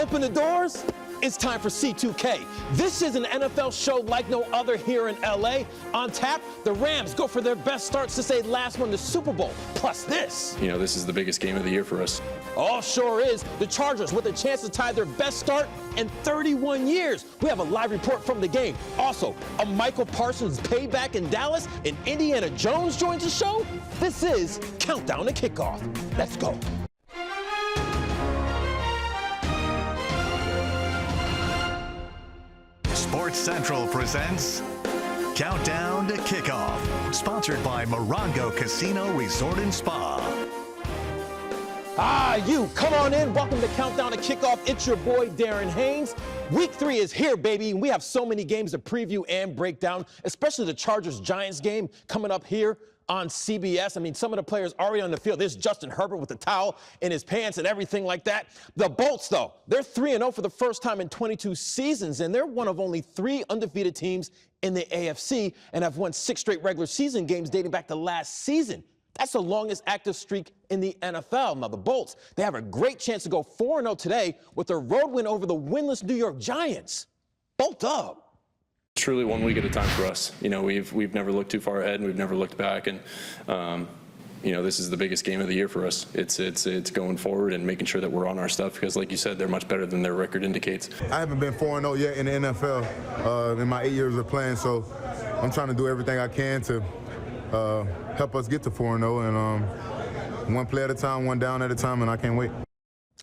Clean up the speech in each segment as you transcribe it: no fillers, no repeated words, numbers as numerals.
open the doors? It's time for C2K. This is an NFL show like no other here in LA. On tap, the Rams go for their best start since they last won the Super Bowl. Plus this. You know, this is the biggest game of the year for us. Oh, sure is. The Chargers with a chance to tie their best start in 31 years. We have a live report from the game. Also, a Michael Parsons payback in Dallas, and Indiana Jones joins the show. This is Countdown to Kickoff. Let's go. Sports Central presents Countdown to Kickoff, sponsored by Morongo Casino Resort and Spa. You, come on in. Welcome to Countdown to Kickoff. It's your boy, Darren Haynes. Week 3 is here, baby, and we have so many games to preview and break down, especially the Chargers-Giants game coming up here on CBS. I mean, some of the players already on the field. There's Justin Herbert with the towel in his pants and everything like that. The Bolts, though, they're 3-0 for the first time in 22 seasons, and they're one of only 3 undefeated teams in the AFC and have won 6 straight regular season games dating back to last season. That's the longest active streak in the NFL. Now, the Bolts, they have a great chance to go 4-0 today with their road win over the winless New York Giants. Bolt up. Truly 1 week at a time for us. You know, we've never looked too far ahead, and we've never looked back. And you know, this is the biggest game of the year for us. It's going forward and making sure that we're on our stuff because, like you said, they're much better than their record indicates. I haven't been 4-0 yet in the NFL in my 8 years of playing, so I'm trying to do everything I can to help us get to 4-0, and one play at a time, one down at a time, and I can't wait.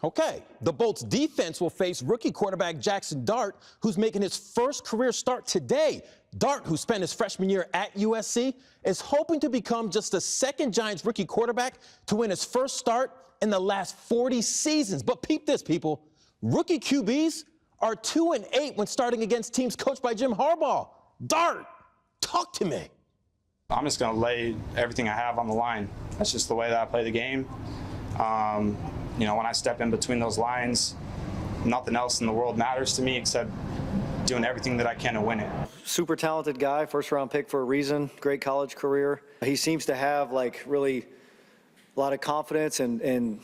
Okay, the Bolts defense will face rookie quarterback Jackson Dart, who's making his first career start today. Dart, who spent his freshman year at USC, is hoping to become just the second Giants rookie quarterback to win his first start in the last 40 seasons. But peep this, people. Rookie QBs are 2-8 when starting against teams coached by Jim Harbaugh. Dart, talk to me. I'm just going to lay everything I have on the line. That's just the way that I play the game. You know, when I step in between those lines, nothing else in the world matters to me except doing everything that I can to win it. Super talented guy, first-round pick for a reason, great college career. He seems to have, like, really a lot of confidence and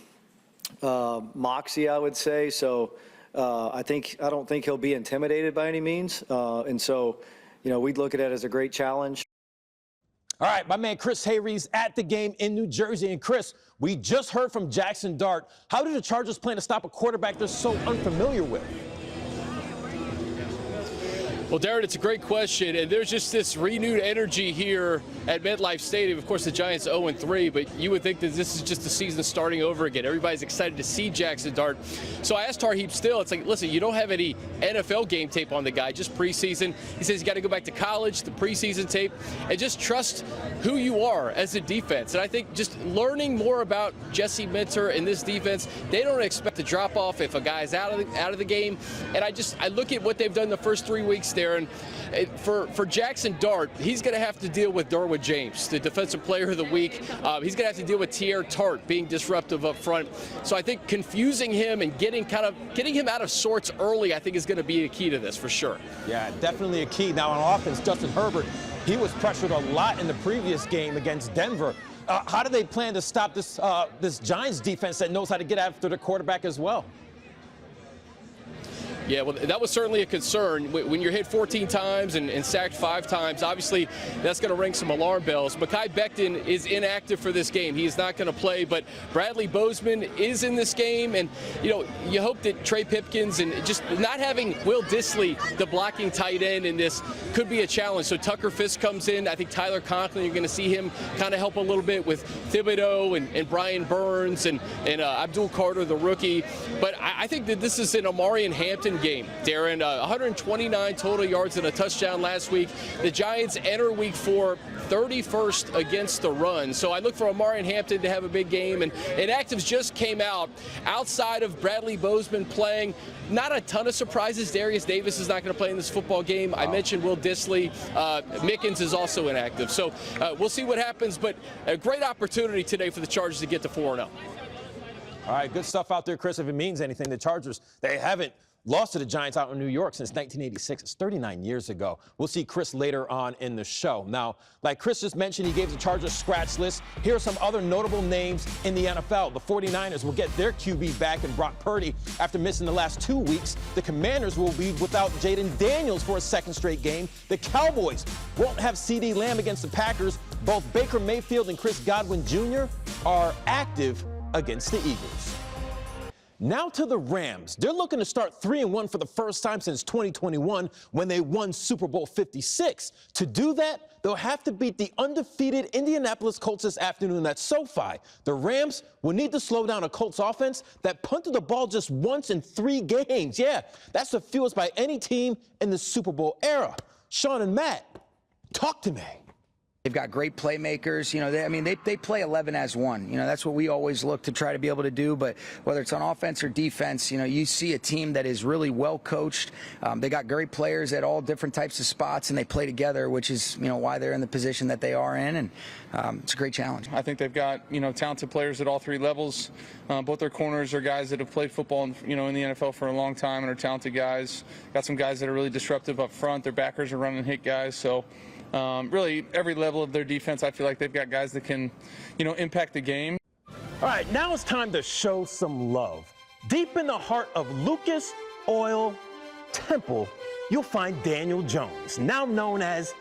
moxie, I would say. So I don't think he'll be intimidated by any means. And so, you know, we'd look at it as a great challenge. All right, my man Chris Haynes at the game in New Jersey. And Chris, we just heard from Jackson Dart. How do the Chargers plan to stop a quarterback they're so unfamiliar with? Well, Darren, it's a great question, and there's just this renewed energy here at MetLife Stadium. Of course, the Giants 0-3, but you would think that this is just the season starting over again. Everybody's excited to see Jackson Dart. So I asked Tarheeb Still, it's like, listen, you don't have any NFL game tape on the guy, just preseason. He says he's got to go back to college, the preseason tape, and just trust who you are as a defense. And I think just learning more about Jesse Minter and this defense, they don't expect to drop off if a guy's out of the game. And I look at what they've done the first 3 weeks there, and for Jackson Dart, he's going to have to deal with Derwin James, the Defensive Player of the Week. He's going to have to deal with Tier Tart being disruptive up front. So I think confusing him and getting him out of sorts early, I think, is going to be a key to this for sure. Yeah, definitely a key. Now on offense, Justin Herbert, he was pressured a lot in the previous game against Denver. How do they plan to stop this Giants defense that knows how to get after the quarterback as well? Yeah, well, that was certainly a concern. When you're hit 14 times and sacked 5 times, obviously that's going to ring some alarm bells. Mekhi Becton is inactive for this game. He is not going to play, but Bradley Bozeman is in this game. And, you know, you hope that Trey Pipkins and just not having Will Dissly, the blocking tight end in this, could be a challenge. So Tucker Fisk comes in. I think Tyler Conklin, you're going to see him kind of help a little bit with Thibodeau and Brian Burns and Abdul Carter, the rookie. But I think that this is an Amari and Hampton game, Darren. 129 total yards and a touchdown last week. The Giants enter week 4 31st against the run. So I look for Amari and Hampton to have a big game. And inactives just came out. Outside of Bradley Bozeman playing, not a ton of surprises. Darius Davis is not going to play in this football game. I mentioned Will Dissly. Mickens is also inactive. So we'll see what happens. But a great opportunity today for the Chargers to get to 4-0. All right, good stuff out there, Chris. If it means anything, the Chargers, they haven't lost to the Giants out in New York since 1986. It's 39 years ago. We'll see Chris later on in the show. Now, like Chris just mentioned, he gave the Chargers scratch list. Here are some other notable names in the NFL. The 49ers will get their QB back in Brock Purdy after missing the last 2 weeks. The Commanders will be without Jaden Daniels for a second straight game. The Cowboys won't have CeeDee Lamb against the Packers. Both Baker Mayfield and Chris Godwin Jr. are active against the Eagles. Now to the Rams. They're looking to start 3-1 for the first time since 2021 when they won Super Bowl 56. To do that, they'll have to beat the undefeated Indianapolis Colts this afternoon at SoFi. The Rams will need to slow down a Colts offense that punted the ball just once in 3 games. Yeah, that's the fewest by any team in the Super Bowl era. Sean and Matt, talk to me. They've got great playmakers. You know, they play 11 as one. You know, that's what we always look to try to be able to do. But whether it's on offense or defense, you know, you see a team that is really well coached. They got great players at all different types of spots, and they play together, which is, you know, why they're in the position that they are in. And it's a great challenge. I think they've got, you know, talented players at all 3 levels. Both their corners are guys that have played football, you know, in the NFL for a long time and are talented guys. Got some guys that are really disruptive up front. Their backers are running hit guys. So really, every level of their defense, I feel like they've got guys that can, you know, impact the game. All right, now it's time to show some love. Deep in the heart of Lucas Oil Temple, you'll find Daniel Jones, now known as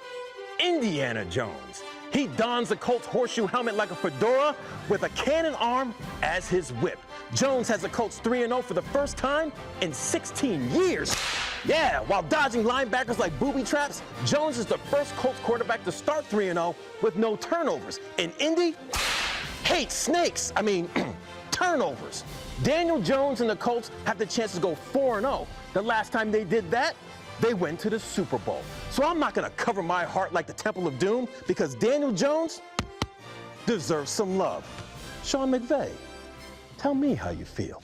Indiana Jones. He dons the Colts horseshoe helmet like a fedora with a cannon arm as his whip. Jones has the Colts 3-0 for the first time in 16 years. Yeah, while dodging linebackers like booby traps, Jones is the first Colts quarterback to start 3-0 with no turnovers. And Indy hates snakes. I mean, turnovers. Daniel Jones and the Colts have the chance to go 4-0. The last time they did that, they went to the Super Bowl. So I'm not going to cover my heart like the Temple of Doom because Daniel Jones deserves some love. Sean McVay, tell me how you feel.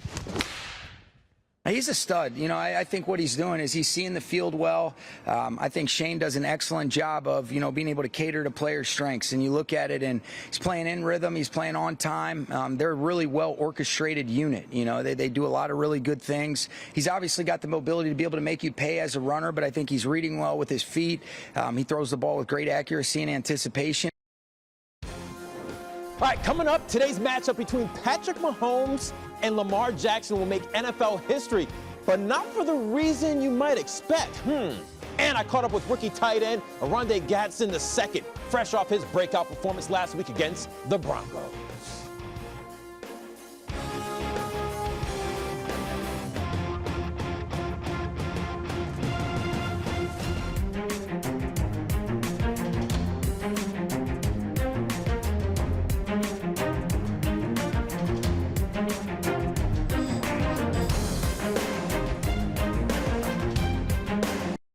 He's a stud. You know, I think what he's doing is he's seeing the field well. I think Shane does an excellent job of, you know, being able to cater to players' strengths. And you look at it, and he's playing in rhythm. He's playing on time. They're a really well-orchestrated unit. You know, they do a lot of really good things. He's obviously got the mobility to be able to make you pay as a runner, but I think he's reading well with his feet. He throws the ball with great accuracy and anticipation. All right, coming up, today's matchup between Patrick Mahomes and Lamar Jackson will make NFL history, but not for the reason you might expect. And I caught up with rookie tight end Oronde Gadsden II, fresh off his breakout performance last week against the Broncos.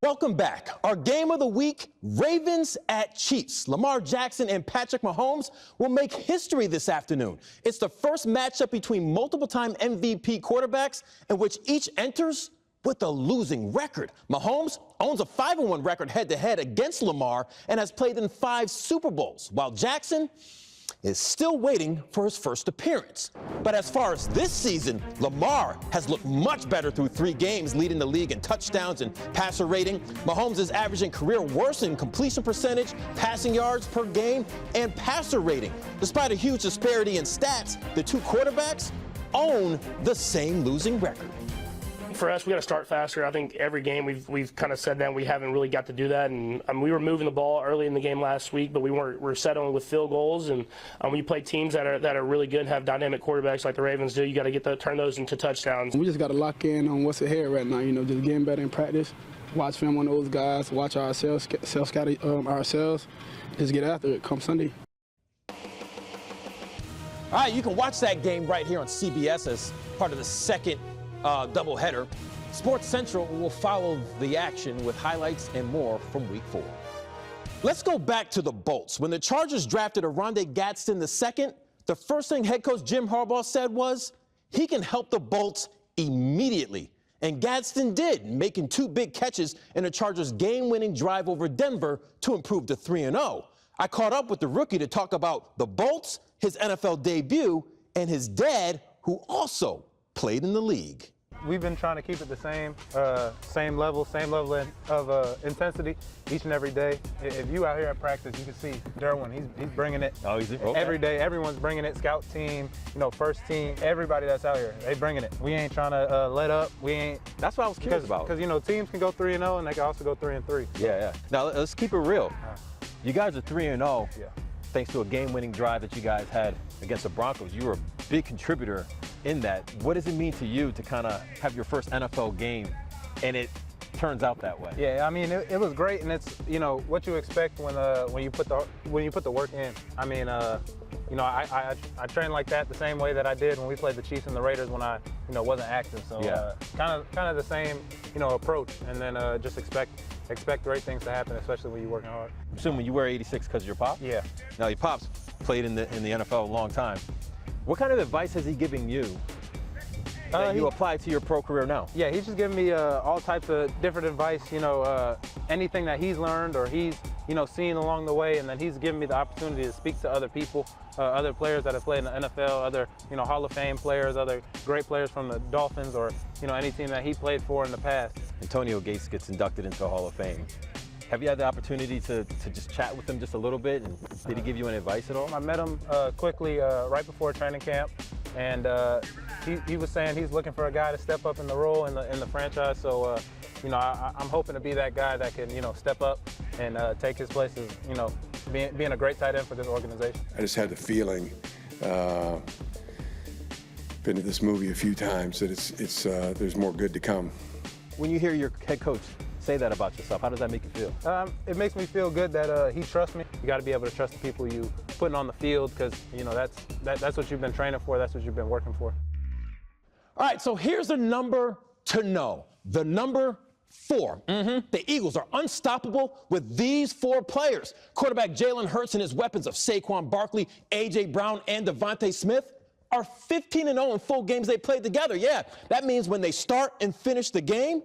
Welcome back. Our game of the week, Ravens at Chiefs. Lamar Jackson and Patrick Mahomes will make history this afternoon. It's the first matchup between multiple-time MVP quarterbacks in which each enters with a losing record. Mahomes owns a 5-1 record head-to-head against Lamar and has played in 5 Super Bowls, while Jackson is still waiting for his first appearance. But as far as this season, Lamar has looked much better through 3 games, leading the league in touchdowns and passer rating. Mahomes is averaging career worst in completion percentage, passing yards per game, and passer rating. Despite a huge disparity in stats, the 2 quarterbacks own the same losing record. For us, we got to start faster. I think every game we've kind of said that we haven't really got to do that. And we were moving the ball early in the game last week, but we're settling with field goals. And when you play teams that are really good and have dynamic quarterbacks like the Ravens do, you got to turn those into touchdowns. We just got to lock in on what's ahead right now. You know, just getting better in practice, watch film on those guys, watch ourselves, self-scout ourselves, just get after it come Sunday. All right, you can watch that game right here on CBS as part of the second doubleheader. Sports Central will follow the action with highlights and more from Week 4. Let's go back to the Bolts. When the Chargers drafted Oronde Gadsden II, the first thing head coach Jim Harbaugh said was he can help the Bolts immediately. And Gadsden did, making 2 big catches in the Chargers' game-winning drive over Denver to improve to 3-0. I caught up with the rookie to talk about the Bolts, his NFL debut, and his dad, who also played in the league. We've been trying to keep it the same level of intensity each and every day. If you out here at practice, you can see Darren, he's bringing it every day. Everyone's bringing it. Scout team, first team, everybody that's out here, they bringing it. We ain't trying to let up. We ain't. That's what I was curious about. Because teams can go 3-0 and they can also go 3-3. Yeah. Now let's keep it real. You guys are 3-0. Yeah. Thanks to a game-winning drive that you guys had against the Broncos. You were a big contributor in that. What does it mean to you to kind of have your first NFL game and it turns out that way? Yeah, I mean, it was great, and it's what you expect when you put the work in. I mean, I trained like that the same way that I did when we played the Chiefs and the Raiders when I wasn't active. So kind of the same approach, and then just expect great things to happen, especially when you're working hard. I'm assuming you wear 86 because of your pop? Yeah. Now, your pop's played in the NFL a long time. What kind of advice has he given you that you apply to your pro career now? Yeah, he's just giving me all types of different advice, anything that he's learned or he's, seen along the way, and then he's giving me the opportunity to speak to other people, other players that have played in the NFL, other, Hall of Fame players, other great players from the Dolphins or, any team that he played for in the past. Antonio Gates gets inducted into the Hall of Fame. Have you had the opportunity to just chat with him just a little bit, and did he give you any advice at all? I met him quickly right before training camp, and he was saying he's looking for a guy to step up in the role in the franchise. So, I'm hoping to be that guy that can, step up and take his place as, being a great tight end for this organization. I just had the feeling, been to this movie a few times, that it's there's more good to come. When you hear your head coach say that about yourself, how does that make you feel? It makes me feel good that he trusts me. You got to be able to trust the people you putting on the field, because that's what you've been training for. That's what you've been working for. All right, so here's the number to know. The number 4. The Eagles are unstoppable with these 4 players. Quarterback Jalen Hurts and his weapons of Saquon Barkley, A.J. Brown, and Devontae Smith are 15-0 in full games they played together. Yeah, that means when they start and finish the game,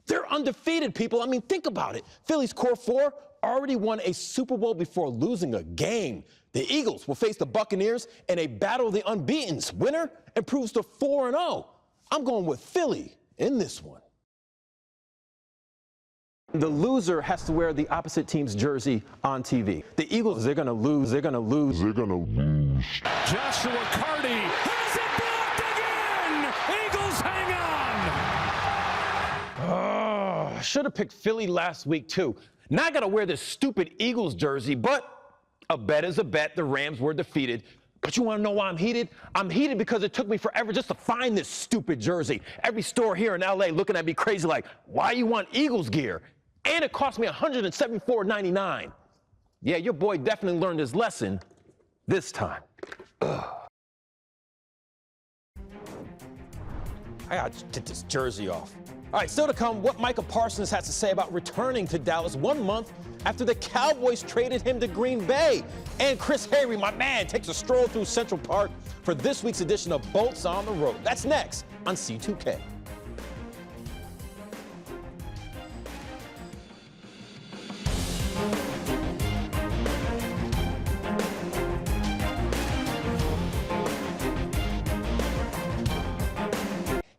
they're undefeated, people. I mean, think about it. Philly's core 4 already won a Super Bowl before losing a game. The Eagles will face the Buccaneers in a battle of the unbeatens. Winner improves to 4-0. I'm going with Philly in this one. The loser has to wear the opposite team's jersey on TV. The Eagles, they're going to lose. They're going to lose. They're going to lose. Joshua Carty has it blocked again. Eagles hang on. I should have picked Philly last week, too. Now I got to wear this stupid Eagles jersey, but a bet is a bet. The Rams were defeated. But you want to know why I'm heated? I'm heated because it took me forever just to find this stupid jersey. Every store here in L.A. looking at me crazy like, why you want Eagles gear? And it cost me $174.99. Yeah, your boy definitely learned his lesson this time. Ugh. I got to get this jersey off. All right, still to come, what Micah Parsons has to say about returning to Dallas 1 month after the Cowboys traded him to Green Bay. And Chris Haynes, my man, takes a stroll through Central Park for this week's edition of Bolts on the Road. That's next on C2K.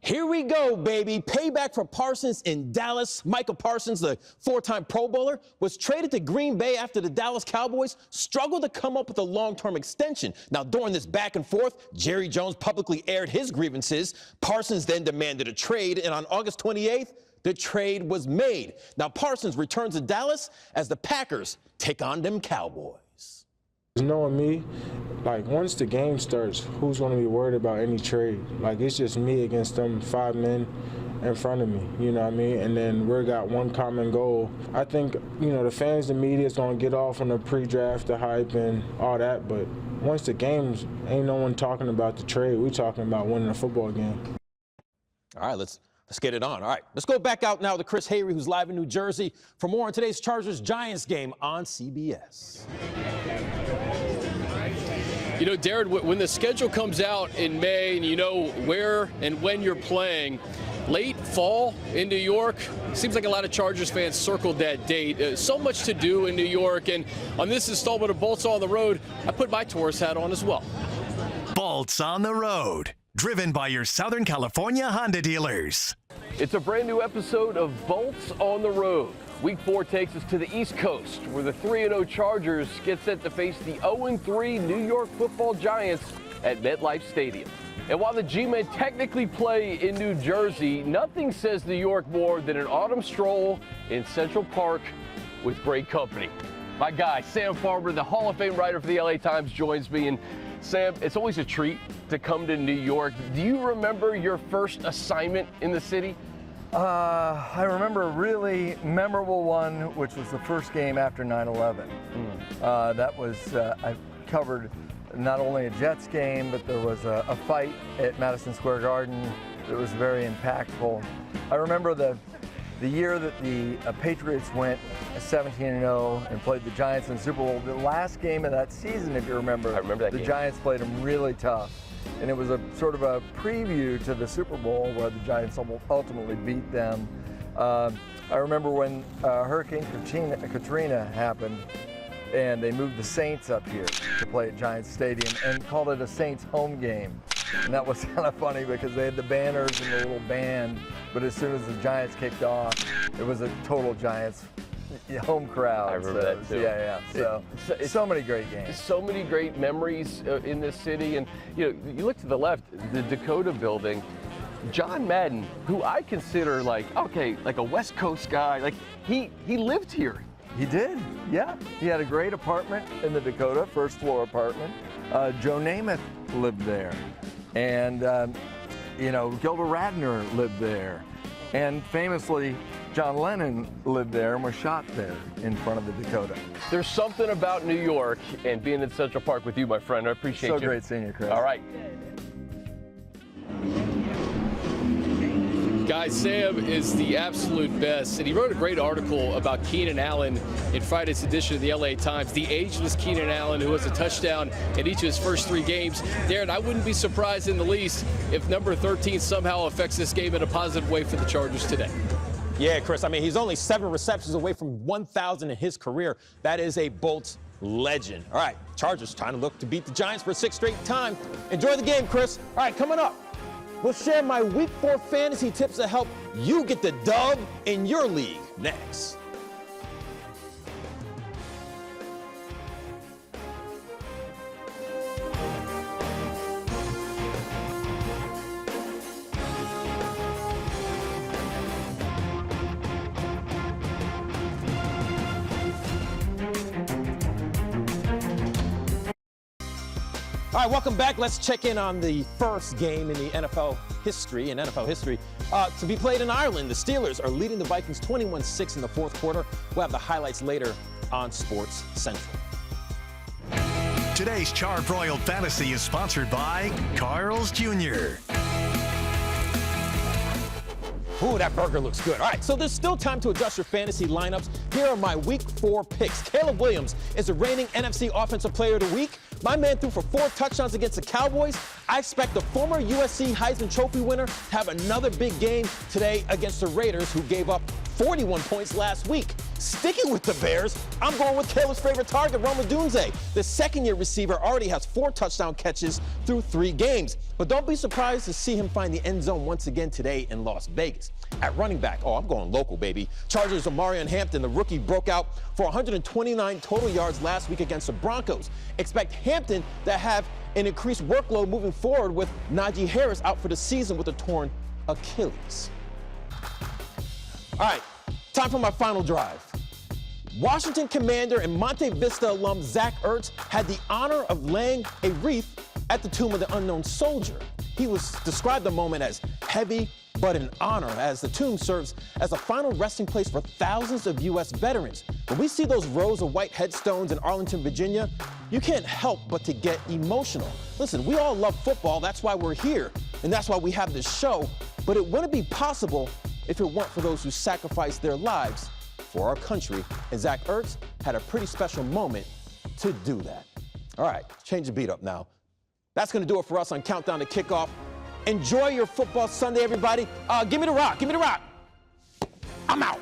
Here we go, baby. Payback for Parsons in Dallas. Micah Parsons, the 4-time Pro Bowler, was traded to Green Bay after the Dallas Cowboys struggled to come up with a long-term extension. Now, during this back and forth, Jerry Jones publicly aired his grievances. Parsons then demanded a trade, and on August 28th, the trade was made. Now, Parsons returns to Dallas as the Packers take on them Cowboys. Knowing me, like, once the game starts, who's going to be worried about any trade? Like, it's just me against them 5 men in front of me, you know what I mean? And then we got one common goal. I think, the fans, the media is going to get off on the pre-draft, the hype and all that, but once the game's, ain't no one talking about the trade. We talking about winning a football game. All right, let's get it on. All right, let's go back out now to Chris Haynes, who's live in New Jersey, for more on today's Chargers-Giants game on CBS. Darren, when the schedule comes out in May and you know where and when you're playing, late fall in New York, seems like a lot of Chargers fans circled that date. So much to do in New York, and on this installment of Bolts on the Road, I put my Taurus hat on as well. Bolts on the Road. Driven by your Southern California Honda dealers. It's a brand new episode of Bolts on the Road. Week 4 takes us to the East Coast, where the 3-0 Chargers get set to face the 0-3 New York Football Giants at MetLife Stadium. And while the G-Men technically play in New Jersey, nothing says New York more than an autumn stroll in Central Park with great company. My guy, Sam Farber, the Hall of Fame writer for the LA Times, joins me. And Sam, it's always a treat to come to New York. Do you remember your first assignment in the city? I remember a really memorable one, which was the first game after 9/11. That was, I covered not only a Jets game, but there was a fight at Madison Square Garden that was very impactful. I remember the year that the Patriots went 17-0 and played the Giants in the Super Bowl. The last game of that season, if you remember, I remember that the game. Giants played them really tough. And it was a sort of a preview to the Super Bowl where the Giants ultimately beat them. I remember when Hurricane Katrina happened, and they moved the Saints up here to play at Giants Stadium and called it a Saints home game. And that was kind of funny because they had the banners and the little band, but as soon as the Giants kicked off, it was a total Giants home crowd. I remember that too. Yeah. So many great games. So many great memories in this city. And you know, you look to the left, the Dakota building. John Madden, who I consider like a West Coast guy, like he lived here. He did, yeah. He had a great apartment in the Dakota, first floor apartment. Joe Namath lived there. And, Gilda Radner lived there. And famously, John Lennon lived there and was shot there in front of the Dakota. There's something about New York and being in Central Park with you, my friend. I appreciate you. So great seeing you, Chris. All right. Guys, Sam is the absolute best, and he wrote a great article about Keenan Allen in Friday's edition of the LA Times. The ageless Keenan Allen, who has a touchdown in each of his first 3 games. Darren, I wouldn't be surprised in the least if number 13 somehow affects this game in a positive way for the Chargers today. Yeah, Chris, I mean, he's only 7 receptions away from 1,000 in his career. That is a Bolts legend. All right, Chargers trying to look to beat the Giants for a 6th straight time. Enjoy the game, Chris. All right, coming up, we'll share my Week 4 fantasy tips to help you get the dub in your league next. All right, welcome back. Let's check in on the first game in the NFL history, to be played in Ireland. The Steelers are leading the Vikings 21-6 in the 4th quarter. We'll have the highlights later on Sports Central. Today's Charbroiled Fantasy is sponsored by Carl's Jr. Ooh, that burger looks good. All right, so there's still time to adjust your fantasy lineups. Here are my Week 4 picks. Caleb Williams is the reigning NFC Offensive Player of the Week. My man threw for 4 touchdowns against the Cowboys. I expect the former USC Heisman Trophy winner to have another big game today against the Raiders, who gave up 41 points last week. Sticking with the Bears, I'm going with Caleb's favorite target, Rome Odunze. The second-year receiver already has 4 touchdown catches through 3 games. But don't be surprised to see him find the end zone once again today in Las Vegas. At running back, I'm going local, baby. Chargers Omarion Hampton, the rookie, broke out for 129 total yards last week against the Broncos. Expect Hampton to have an increased workload moving forward with Najee Harris out for the season with a torn Achilles. All right, time for my final drive. Washington Commander and Monte Vista alum Zach Ertz had the honor of laying a wreath at the tomb of the unknown soldier. He was described the moment as heavy but an honor, as the tomb serves as a final resting place for thousands of U.S. veterans. When we see those rows of white headstones in Arlington, Virginia, you can't help but to get emotional. Listen, we all love football. That's why we're here, and that's why we have this show. But it wouldn't be possible if it weren't for those who sacrificed their lives for our country. And Zach Ertz had a pretty special moment to do that. All right, change the beat up now. That's going to do it for us on Countdown to Kickoff. Enjoy your football Sunday, everybody. Give me the rock. Give me the rock. I'm out.